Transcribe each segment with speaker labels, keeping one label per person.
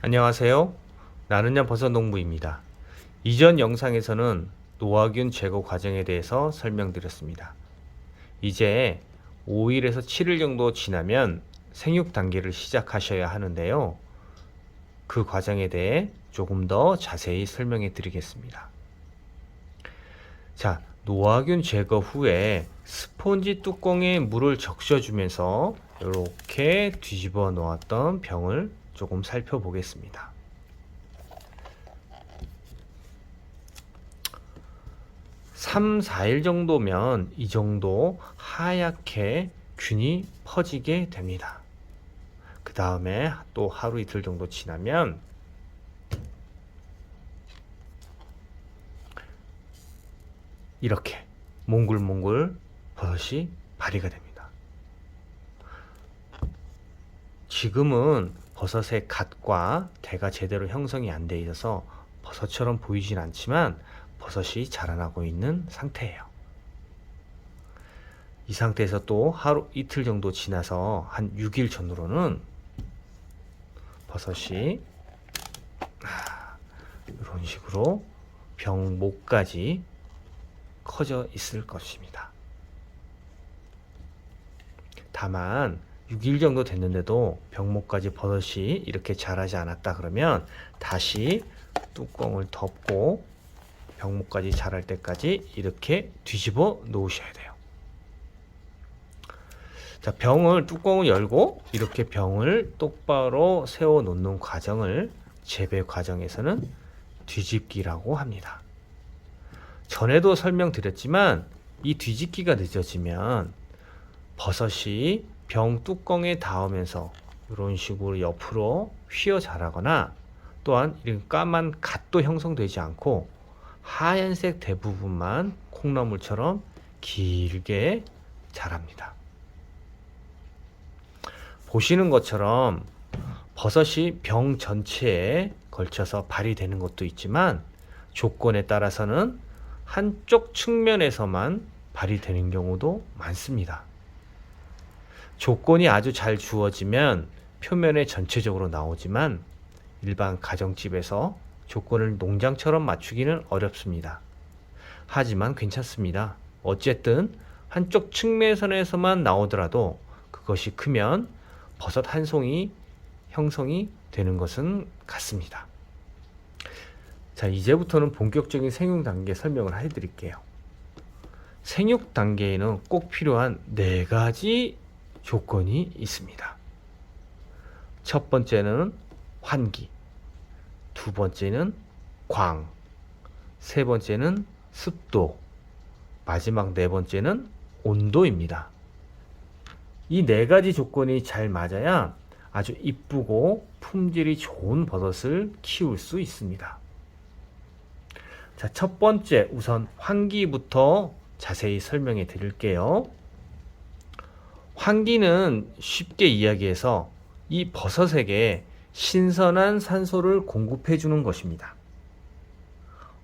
Speaker 1: 안녕하세요. 나는야 버섯농부입니다. 이전 영상에서는 노화균 제거 과정에 대해서 설명드렸습니다. 이제 5일에서 7일 정도 지나면 생육 단계를 시작하셔야 하는데요. 그 과정에 대해 조금 더 자세히 설명해 드리겠습니다. 자, 노화균 제거 후에 스폰지 뚜껑에 물을 적셔주면서 이렇게 뒤집어 놓았던 병을 조금 살펴보겠습니다. 3, 4일 정도면 이 정도 하얗게 균이 퍼지게 됩니다. 그 다음에 또 하루 이틀 정도 지나면 이렇게 몽글몽글 버섯이 발휘가 됩니다. 지금은 버섯의 갓과 대가 제대로 형성이 안 돼 있어서 버섯처럼 보이진 않지만 버섯이 자라나고 있는 상태예요. 이 상태에서 또 하루 이틀 정도 지나서 한 6일 전후로는 버섯이 이런 식으로 병목까지 커져 있을 것입니다. 다만 6일 정도 됐는데도 병목까지 버섯이 이렇게 자라지 않았다 그러면 다시 뚜껑을 덮고 병목까지 자랄 때까지 이렇게 뒤집어 놓으셔야 돼요. 자, 뚜껑을 열고 이렇게 병을 똑바로 세워 놓는 과정을 재배 과정에서는 뒤집기라고 합니다. 전에도 설명드렸지만 이 뒤집기가 늦어지면 버섯이 병 뚜껑에 닿으면서 이런 식으로 옆으로 휘어 자라거나 또한 이런 까만 갓도 형성되지 않고 하얀색 대부분만 콩나물처럼 길게 자랍니다. 보시는 것처럼 버섯이 병 전체에 걸쳐서 발휘되는 것도 있지만 조건에 따라서는 한쪽 측면에서만 발휘되는 경우도 많습니다. 조건이 아주 잘 주어지면 표면에 전체적으로 나오지만 일반 가정집에서 조건을 농장처럼 맞추기는 어렵습니다. 하지만 괜찮습니다. 어쨌든 한쪽 측면에서만 나오더라도 그것이 크면 버섯 한 송이 형성이 되는 것은 같습니다. 자, 이제부터는 본격적인 생육 단계 설명을 해드릴게요. 생육 단계에는 꼭 필요한 4가지 조건이 있습니다. 첫 번째는 환기, 두 번째는 광, 세 번째는 습도, 마지막 4번째는 온도입니다. 이 4가지 조건이 잘 맞아야 아주 이쁘고 품질이 좋은 버섯을 키울 수 있습니다. 자, 첫 번째 우선 환기부터 자세히 설명해 드릴게요. 환기는 쉽게 이야기해서 이 버섯에게 신선한 산소를 공급해 주는 것입니다.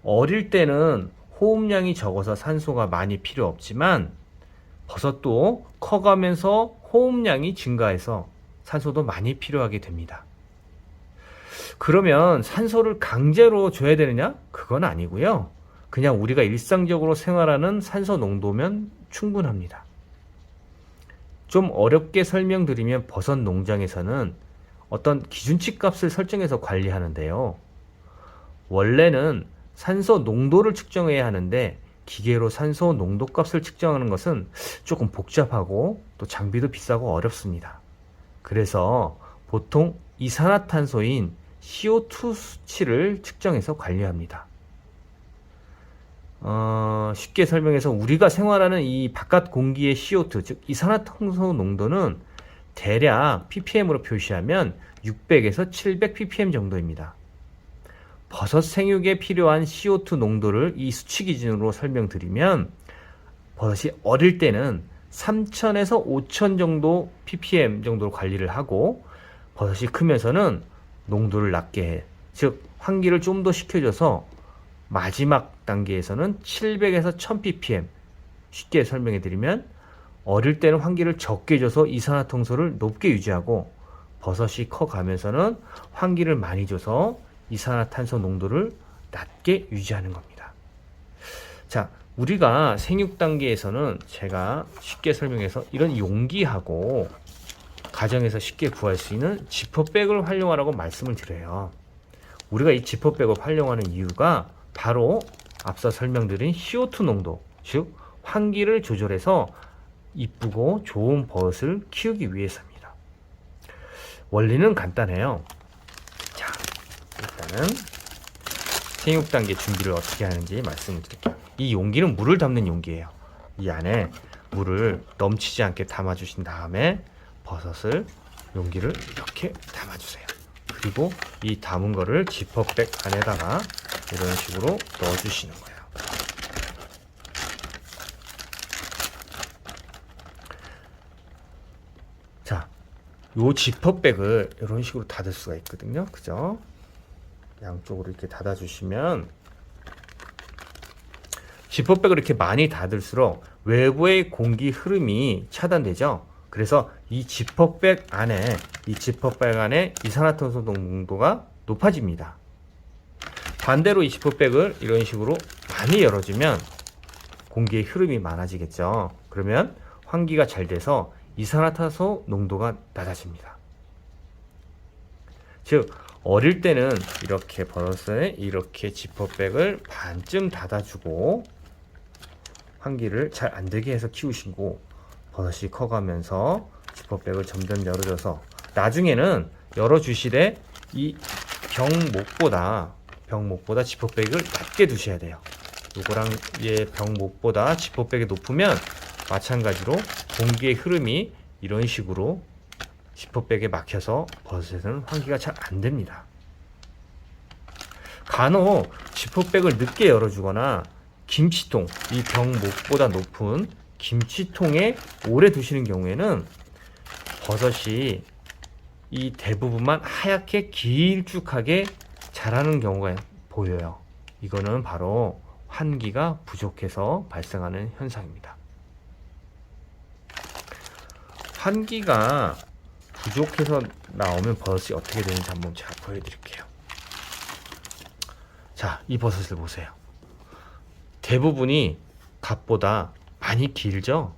Speaker 1: 어릴 때는 호흡량이 적어서 산소가 많이 필요 없지만 버섯도 커가면서 호흡량이 증가해서 산소도 많이 필요하게 됩니다. 그러면 산소를 강제로 줘야 되느냐? 그건 아니고요. 그냥 우리가 일상적으로 생활하는 산소 농도면 충분합니다. 좀 어렵게 설명드리면 버섯 농장에서는 어떤 기준치 값을 설정해서 관리하는데요. 원래는 산소 농도를 측정해야 하는데 기계로 산소 농도 값을 측정하는 것은 조금 복잡하고 또 장비도 비싸고 어렵습니다. 그래서 보통 이산화탄소인 CO2 수치를 측정해서 관리합니다. 쉽게 설명해서 우리가 생활하는 이 바깥 공기의 CO2, 즉 이산화탄소 농도는 대략 ppm으로 표시하면 600에서 700 ppm 정도입니다. 버섯 생육에 필요한 CO2 농도를 이 수치 기준으로 설명드리면 버섯이 어릴 때는 3000에서 5000 정도 ppm 정도로 관리를 하고 버섯이 크면서는 농도를 낮게 해. 즉 환기를 좀 더 시켜줘서 마지막 단계에서는 700에서 1000 ppm 쉽게 설명해 드리면 어릴 때는 환기를 적게 줘서 이산화탄소를 높게 유지하고 버섯이 커가면서는 환기를 많이 줘서 이산화탄소 농도를 낮게 유지하는 겁니다. 자, 우리가 생육 단계에서는 제가 쉽게 설명해서 이런 용기하고 가정에서 쉽게 구할 수 있는 지퍼백을 활용하라고 말씀을 드려요. 우리가 이 지퍼백을 활용하는 이유가 바로 앞서 설명드린 CO2 농도, 즉 환기를 조절해서 이쁘고 좋은 버섯을 키우기 위해서입니다. 원리는 간단해요. 자, 일단은 생육 단계 준비를 어떻게 하는지 말씀을 드릴게요. 이 용기는 물을 담는 용기예요. 이 안에 물을 넘치지 않게 담아주신 다음에 버섯을 용기를 이렇게 담아주세요. 그리고 이 담은 거를 지퍼백 안에다가 이런 식으로 넣어주시는 거예요. 자, 요 지퍼백을 이런 식으로 닫을 수가 있거든요. 그죠? 양쪽으로 이렇게 닫아주시면 지퍼백을 이렇게 많이 닫을수록 외부의 공기 흐름이 차단되죠. 그래서 이 지퍼백 안에 이산화탄소 농도가 높아집니다. 반대로 이 지퍼백을 이런 식으로 많이 열어주면 공기의 흐름이 많아지겠죠. 그러면 환기가 잘 돼서 이산화탄소 농도가 낮아집니다. 즉 어릴 때는 이렇게 버섯에 이렇게 지퍼백을 반쯤 닫아주고 환기를 잘 안되게 해서 키우시고 버섯이 커가면서 지퍼백을 점점 열어줘서 나중에는 열어주시되 이 병목보다 지퍼백을 낮게 두셔야 돼요. 요거랑 병목보다 지퍼백이 높으면 마찬가지로 공기의 흐름이 이런 식으로 지퍼백에 막혀서 버섯에서는 환기가 잘 안됩니다. 간혹 지퍼백을 늦게 열어주거나 김치통, 이 병목보다 높은 김치통에 오래 두시는 경우에는 버섯이 이 대부분만 하얗게 길쭉하게 자라는 경우가 보여요. 이거는 바로 환기가 부족해서 발생하는 현상입니다. 환기가 부족해서 나오면 버섯이 어떻게 되는지 한번 제가 보여드릴게요. 자, 이 버섯을 보세요. 대부분이 갓보다 많이 길죠?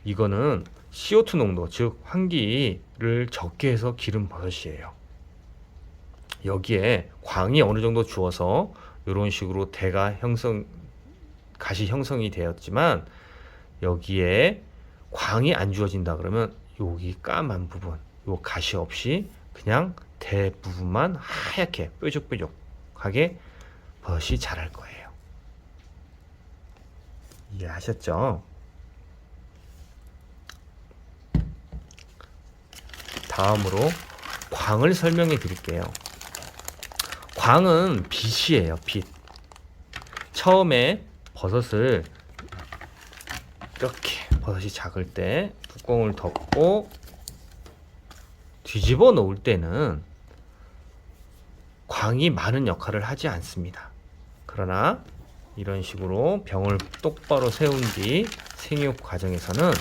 Speaker 1: 이거는 CO2 농도, 즉 환기를 적게 해서 기른 버섯이에요. 여기에 광이 어느 정도 주어서 이런 식으로 가시 형성이 되었지만 여기에 광이 안 주어진다 그러면 여기 까만 부분, 요 가시 없이 그냥 대부분만 하얗게 뾰족뾰족하게 버섯이 자랄 거예요. 이해하셨죠? 다음으로 광을 설명해 드릴게요. 광은 빛이에요. 빛. 처음에 버섯을 이렇게 버섯이 작을 때 뚜껑을 덮고 뒤집어 놓을 때는 광이 많은 역할을 하지 않습니다. 그러나 이런 식으로 병을 똑바로 세운 뒤 생육 과정에서는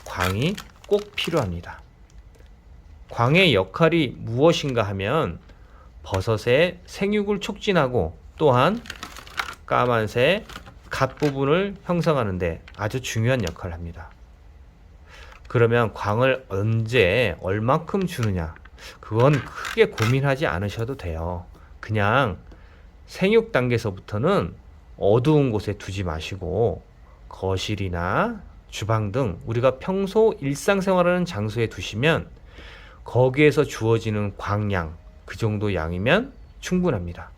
Speaker 1: 광이 꼭 필요합니다. 광의 역할이 무엇인가 하면 버섯의 생육을 촉진하고 또한 까만새 갓 부분을 형성하는데 아주 중요한 역할을 합니다. 그러면 광을 언제 얼만큼 주느냐, 그건 크게 고민하지 않으셔도 돼요. 그냥 생육 단계에서부터는 어두운 곳에 두지 마시고 거실이나 주방 등 우리가 평소 일상생활하는 장소에 두시면 거기에서 주어지는 광량, 그 정도 양이면 충분합니다.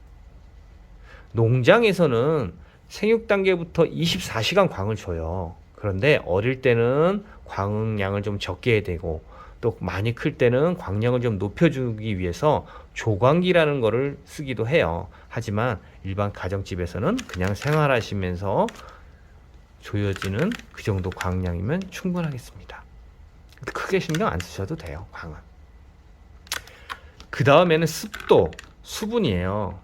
Speaker 1: 농장에서는 생육 단계부터 24시간 광을 줘요. 그런데 어릴 때는 광량을 좀 적게 해야 되고 또 많이 클 때는 광량을 좀 높여주기 위해서 조광기라는 거를 쓰기도 해요. 하지만 일반 가정집에서는 그냥 생활하시면서 조여지는 그 정도 광량이면 충분하겠습니다. 크게 신경 안 쓰셔도 돼요. 광은. 그 다음에는 습도, 수분이에요.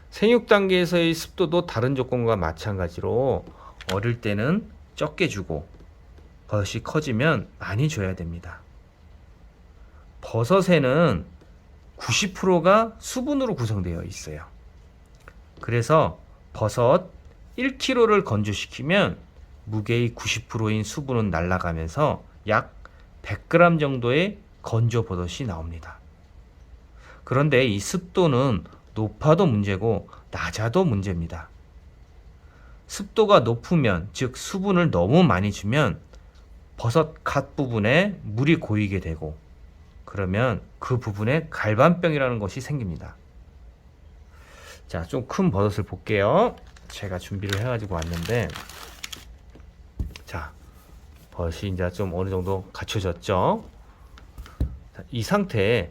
Speaker 1: 생육 단계에서의 습도도 다른 조건과 마찬가지로 어릴 때는 적게 주고 버섯이 커지면 많이 줘야 됩니다. 버섯에는 90%가 수분으로 구성되어 있어요. 그래서 버섯 1kg를 건조시키면 무게의 90%인 수분은 날아가면서 약 100g 정도의 건조 버섯이 나옵니다. 그런데 이 습도는 높아도 문제고 낮아도 문제입니다. 습도가 높으면, 즉 수분을 너무 많이 주면 버섯 갓 부분에 물이 고이게 되고, 그러면 그 부분에 갈반병이라는 것이 생깁니다. 자, 좀 큰 버섯을 볼게요. 제가 준비를 해가지고 왔는데, 자, 버섯이 이제 좀 어느 정도 갖춰졌죠. 자, 이 상태에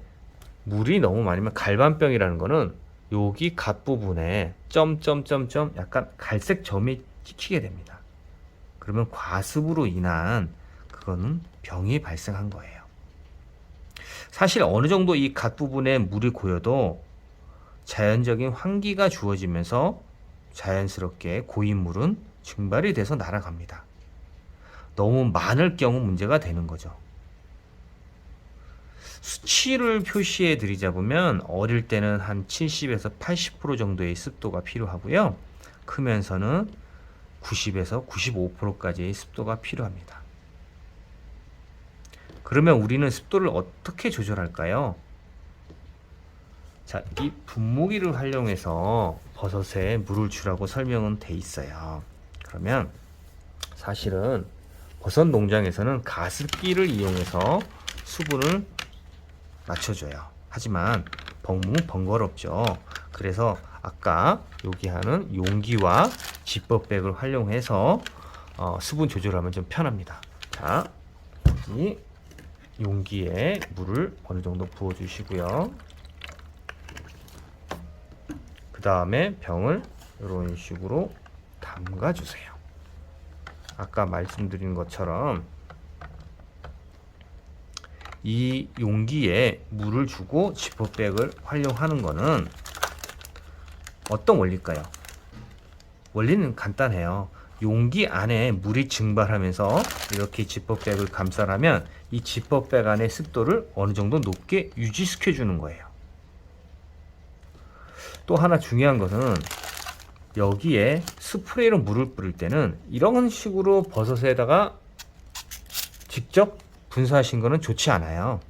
Speaker 1: 물이 너무 많으면 갈반병이라는 거는 여기 갓 부분에 점점점점 약간 갈색 점이 찍히게 됩니다. 그러면 과습으로 인한 그거는 병이 발생한 거예요. 사실 어느 정도 이 갓 부분에 물이 고여도 자연적인 환기가 주어지면서 자연스럽게 고인 물은 증발이 돼서 날아갑니다. 너무 많을 경우 문제가 되는 거죠. 수치를 표시해 드리자면 어릴 때는 한 70에서 80% 정도의 습도가 필요하고요. 크면서는 90에서 95%까지의 습도가 필요합니다. 그러면 우리는 습도를 어떻게 조절할까요? 자, 이 분무기를 활용해서 버섯에 물을 주라고 설명은 돼 있어요. 그러면 사실은 버섯 농장에서는 가습기를 이용해서 수분을 맞춰줘요. 하지만 너무 번거롭죠. 그래서 아까 여기 하는 용기와 지퍼백을 활용해서 수분 조절하면 좀 편합니다. 자, 여기 용기에 물을 어느 정도 부어 주시고요. 그 다음에 병을 이런 식으로 담가 주세요. 아까 말씀드린 것처럼 이 용기에 물을 주고 지퍼백을 활용하는 것은 어떤 원리일까요? 원리는 간단해요. 용기 안에 물이 증발하면서 이렇게 지퍼백을 감싸라면 이 지퍼백 안의 습도를 어느 정도 높게 유지시켜 주는 거예요. 또 하나 중요한 것은 여기에 스프레이로 물을 뿌릴 때는 이런 식으로 버섯에다가 직접 분사하신 거는 좋지 않아요.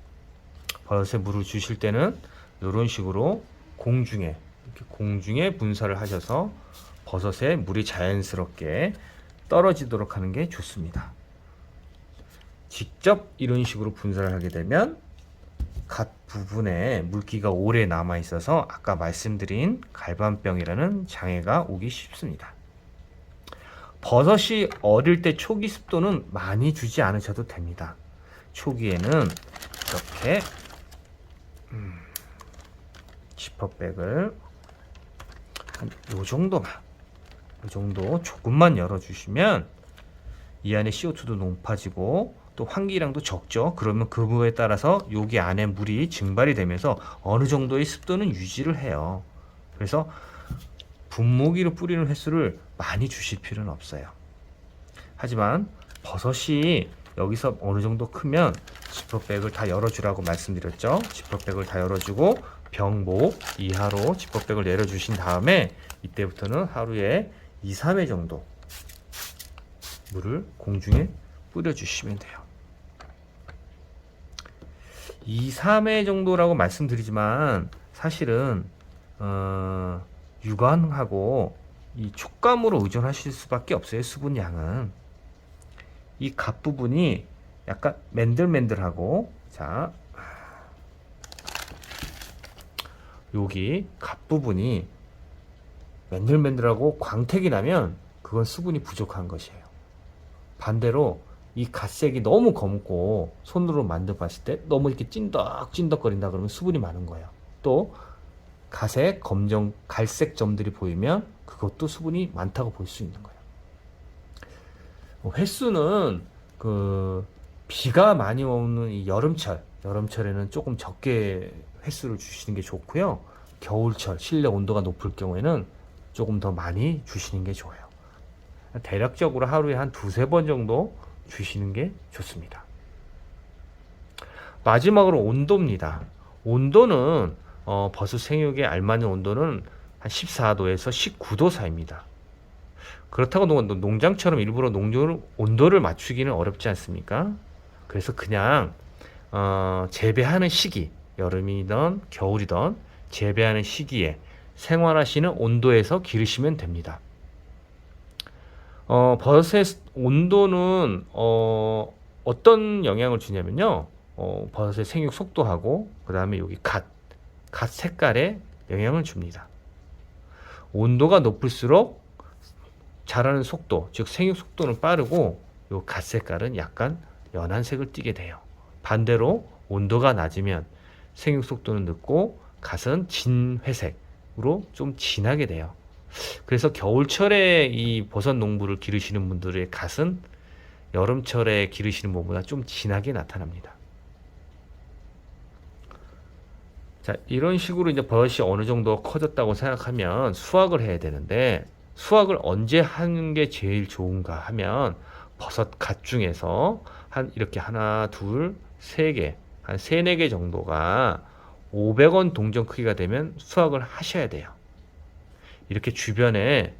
Speaker 1: 버섯에 물을 주실 때는 이런 식으로 공중에 이렇게 공중에 분사를 하셔서 버섯에 물이 자연스럽게 떨어지도록 하는 게 좋습니다. 직접 이런 식으로 분사를 하게 되면 갓 부분에 물기가 오래 남아 있어서 아까 말씀드린 갈반병이라는 장애가 오기 쉽습니다. 버섯이 어릴 때 초기 습도는 많이 주지 않으셔도 됩니다. 초기에는 이렇게 지퍼백을 한 요 정도만, 요 정도 조금만 열어주시면 이 안에 CO2도 높아지고 또 환기량도 적죠. 그러면 그거에 따라서 여기 안에 물이 증발이 되면서 어느 정도의 습도는 유지를 해요. 그래서 분무기로 뿌리는 횟수를 많이 주실 필요는 없어요. 하지만 버섯이 여기서 어느 정도 크면 지퍼백을 다 열어주라고 말씀드렸죠. 지퍼백을 다 열어주고 병목 이하로 지퍼백을 내려주신 다음에 이때부터는 하루에 2, 3회 정도 물을 공중에 뿌려주시면 돼요. 2, 3회 정도라고 말씀드리지만 사실은 육안하고 이 촉감으로 의존하실 수밖에 없어요. 수분 양은 이 갓 부분이 약간 맨들맨들하고, 자 여기 갓 부분이 맨들맨들하고 광택이 나면 그건 수분이 부족한 것이에요. 반대로 이 갓색이 너무 검고 손으로 만져봤을 때 너무 이렇게 찐덕찐덕거린다 그러면 수분이 많은 거예요. 또 갓색 검정 갈색 점들이 보이면 그것도 수분이 많다고 볼 수 있는 거예요. 횟수는 비가 많이 오는 이 여름철에는 조금 적게 횟수를 주시는 게 좋고요. 겨울철 실내 온도가 높을 경우에는 조금 더 많이 주시는 게 좋아요. 대략적으로 하루에 한 2-3번 정도 주시는 게 좋습니다. 마지막으로 온도입니다. 온도는 버섯 생육에 알맞은 온도는 한 14도에서 19도 사이입니다. 그렇다고 농장처럼 일부러 온도를 맞추기는 어렵지 않습니까? 그래서 그냥 재배하는 시기, 여름이든 겨울이든 재배하는 시기에 생활하시는 온도에서 기르시면 됩니다. 버섯의 온도는 어떤 영향을 주냐면요. 버섯의 생육 속도하고 그 다음에 여기 갓 색깔에 영향을 줍니다. 온도가 높을수록 자라는 속도, 즉 생육 속도는 빠르고 요 갓 색깔은 약간 연한 색을 띠게 돼요. 반대로 온도가 낮으면 생육 속도는 늦고 갓은 진회색으로 좀 진하게 돼요. 그래서 겨울철에 이 버섯 농부를 기르시는 분들의 갓은 여름철에 기르시는 분보다 좀 진하게 나타납니다. 자, 이런 식으로 이제 버섯이 어느 정도 커졌다고 생각하면 수확을 해야 되는데, 수확을 언제 하는 게 제일 좋은가 하면 버섯 갓 중에서 이렇게 하나, 둘, 세 개, 한 세네 개 정도가 500원 동전 크기가 되면 수확을 하셔야 돼요. 이렇게 주변에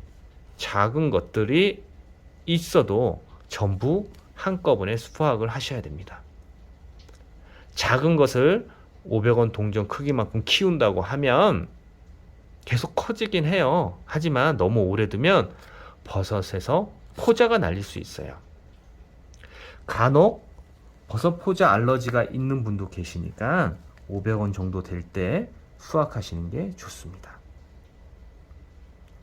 Speaker 1: 작은 것들이 있어도 전부 한꺼번에 수확을 하셔야 됩니다. 작은 것을 500원 동전 크기만큼 키운다고 하면 계속 커지긴 해요. 하지만 너무 오래 두면 버섯에서 포자가 날릴 수 있어요. 간혹 버섯 포자 알러지가 있는 분도 계시니까 500원 정도 될 때 수확하시는 게 좋습니다.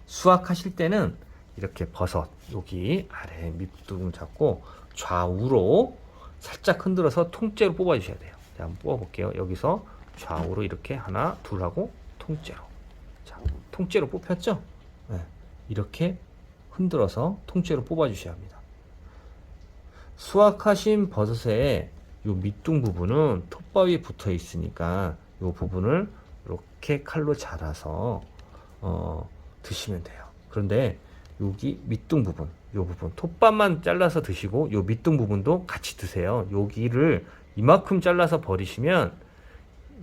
Speaker 1: 수확하실 때는 이렇게 버섯 여기 아래 밑둥을 잡고 좌우로 살짝 흔들어서 통째로 뽑아 주셔야 돼요. 자, 한번 뽑아 볼게요. 여기서 좌우로 이렇게 하나 둘 하고 통째로. 자, 통째로 뽑혔죠? 네, 이렇게 흔들어서 통째로 뽑아 주셔야 합니다. 수확하신 버섯의 요 밑둥 부분은 톱밥이 붙어 있으니까 요 부분을 이렇게 칼로 잘라서 드시면 돼요. 그런데 여기 밑둥 부분, 요 부분 톱밥만 잘라서 드시고 요 밑둥 부분도 같이 드세요. 여기를 이만큼 잘라서 버리시면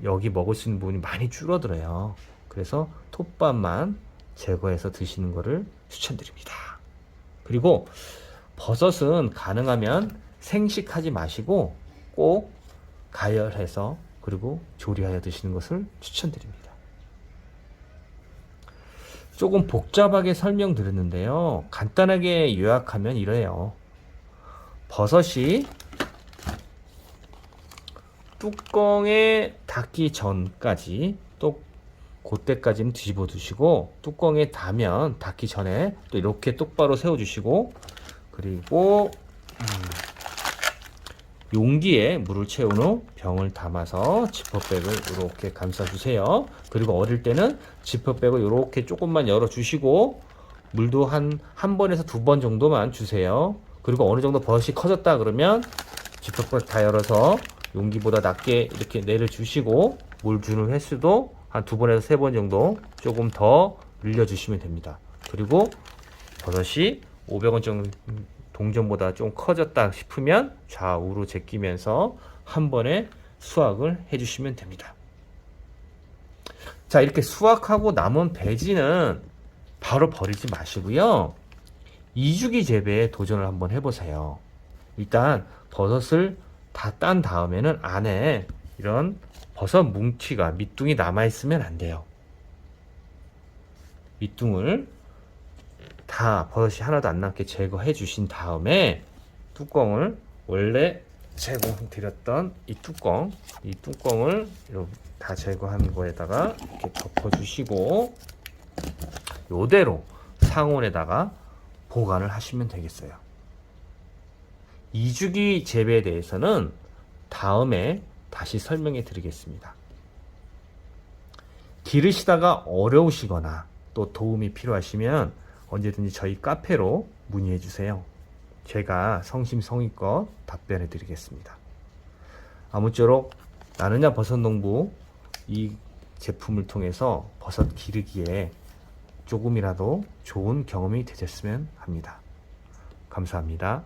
Speaker 1: 여기 먹을 수 있는 부분이 많이 줄어들어요. 그래서 톱밥만 제거해서 드시는 것을 추천드립니다. 그리고 버섯은 가능하면 생식하지 마시고 꼭 가열해서 그리고 조리하여 드시는 것을 추천드립니다. 조금 복잡하게 설명드렸는데요. 간단하게 요약하면 이래요. 버섯이 뚜껑에 닿기 전까지 또 그때까지는 뒤집어 두시고 뚜껑에 닿기 전에 또 이렇게 똑바로 세워 주시고 그리고 용기에 물을 채운 후 병을 담아서 지퍼백을 이렇게 감싸 주세요. 그리고 어릴 때는 지퍼백을 이렇게 조금만 열어 주시고 물도 한 번에서 2번 정도만 주세요. 그리고 어느 정도 버섯이 커졌다 그러면 지퍼백 다 열어서 용기보다 낮게 이렇게 내려 주시고 물 주는 횟수도 한 2번에서 3번 정도 조금 더 늘려 주시면 됩니다. 그리고 버섯이 500원 정도 동전보다 좀 커졌다 싶으면 좌우로 제끼면서 한 번에 수확을 해주시면 됩니다. 자, 이렇게 수확하고 남은 배지는 바로 버리지 마시고요. 2주기 재배에 도전을 한번 해보세요. 일단 버섯을 다 딴 다음에는 안에 이런 버섯 뭉치가 밑둥이 남아있으면 안 돼요. 밑둥을 다 버섯이 하나도 안 남게 제거해 주신 다음에 뚜껑을 원래 제공드렸던 이 뚜껑을 이렇게 다 제거한 거에다가 이렇게 덮어 주시고 요대로 상온에다가 보관을 하시면 되겠어요. 2주기 재배에 대해서는 다음에 다시 설명해 드리겠습니다. 기르시다가 어려우시거나 또 도움이 필요하시면 언제든지 저희 카페로 문의해 주세요. 제가 성심성의껏 답변해 드리겠습니다. 아무쪼록 나느냐 버섯농부 이 제품을 통해서 버섯 기르기에 조금이라도 좋은 경험이 되셨으면 합니다. 감사합니다.